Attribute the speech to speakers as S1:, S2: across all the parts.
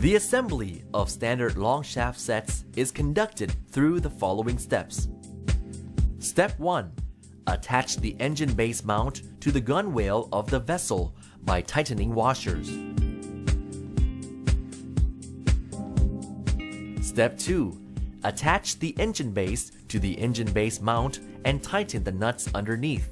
S1: The assembly of standard long shaft sets is conducted through the following steps. Step 1. Attach the engine base mount to the gunwale of the vessel by tightening washers. Step 2. Attach the engine base to the engine base mount and tighten the nuts underneath.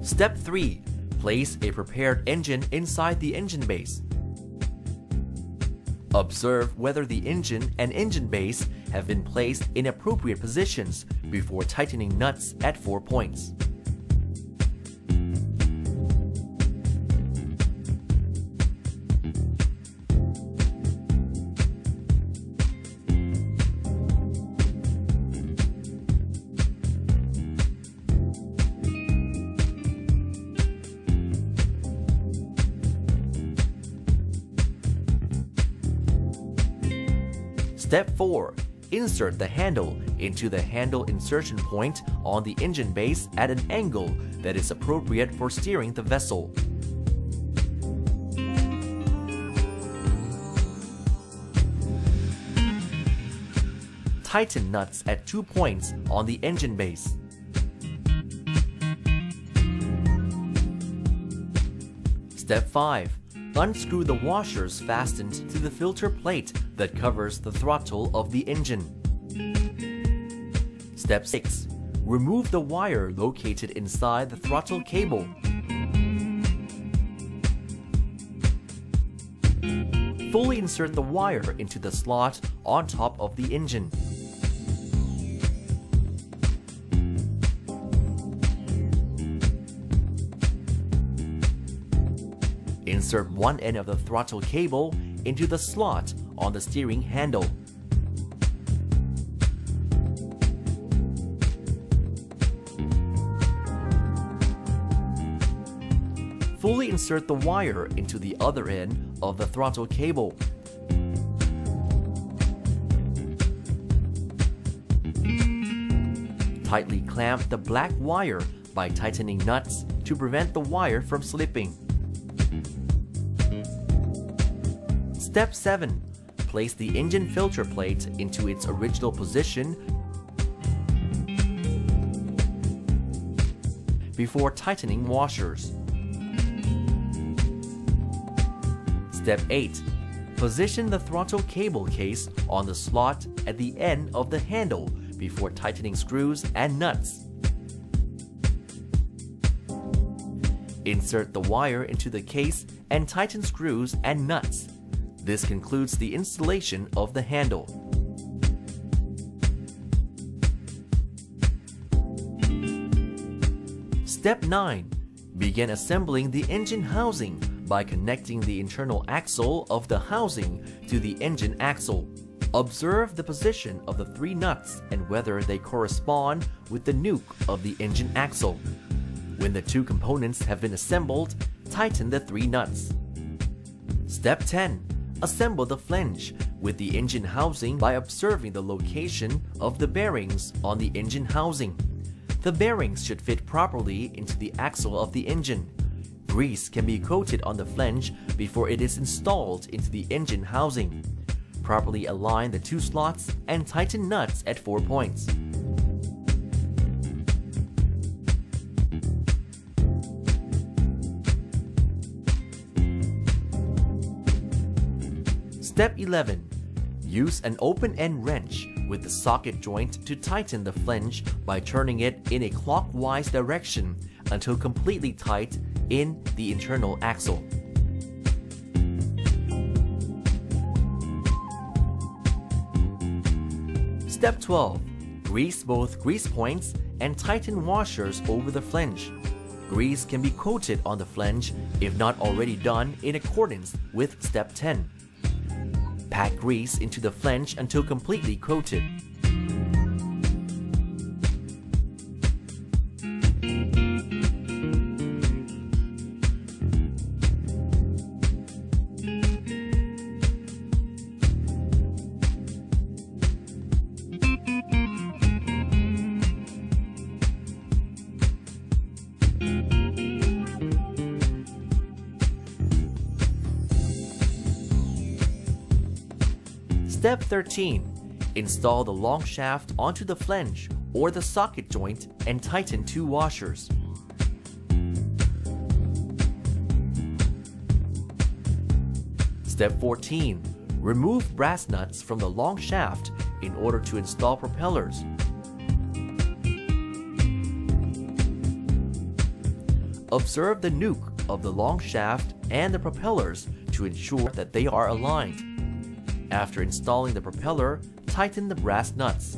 S1: Step 3. Place a prepared engine inside the engine base. Observe whether the engine and engine base have been placed in appropriate positions before tightening nuts at 4 points. Step 4. Insert the handle into the handle insertion point on the engine base at an angle that is appropriate for steering the vessel. Tighten nuts at 2 points on the engine base. Step 5. Unscrew the washers fastened to the filter plate that covers the throttle of the engine. Step 6. Remove the wire located inside the throttle cable. Fully insert the wire into the slot on top of the engine. Insert one end of the throttle cable into the slot on the steering handle. Fully insert the wire into the other end of the throttle cable. Tightly clamp the black wire by tightening nuts to prevent the wire from slipping. Step 7. Place the engine filter plate into its original position before tightening washers. Step 8. Position the throttle cable case on the slot at the end of the handle before tightening screws and nuts. Insert the wire into the case and tighten screws and nuts. This concludes the installation of the handle. Step 9. Begin assembling the engine housing by connecting the internal axle of the housing to the engine axle. Observe the position of the 3 nuts and whether they correspond with the nuke of the engine axle. When the 2 components have been assembled, tighten the 3 nuts. Step 10. Assemble the flange with the engine housing by observing the location of the bearings on the engine housing. The bearings should fit properly into the axle of the engine. Grease can be coated on the flange before it is installed into the engine housing. Properly align the 2 slots and tighten nuts at 4 points. Step 11. Use an open-end wrench with the socket joint to tighten the flange by turning it in a clockwise direction until completely tight in the internal axle. Step 12. Grease both grease points and tighten washers over the flange. Grease can be coated on the flange if not already done in accordance with Step 10. Pack grease into the flange until completely coated. Step 13. Install the long shaft onto the flange or the socket joint and tighten two washers. Step 14. Remove brass nuts from the long shaft in order to install propellers. Observe the nuke of the long shaft and the propellers to ensure that they are aligned. After installing the propeller, tighten the brass nuts.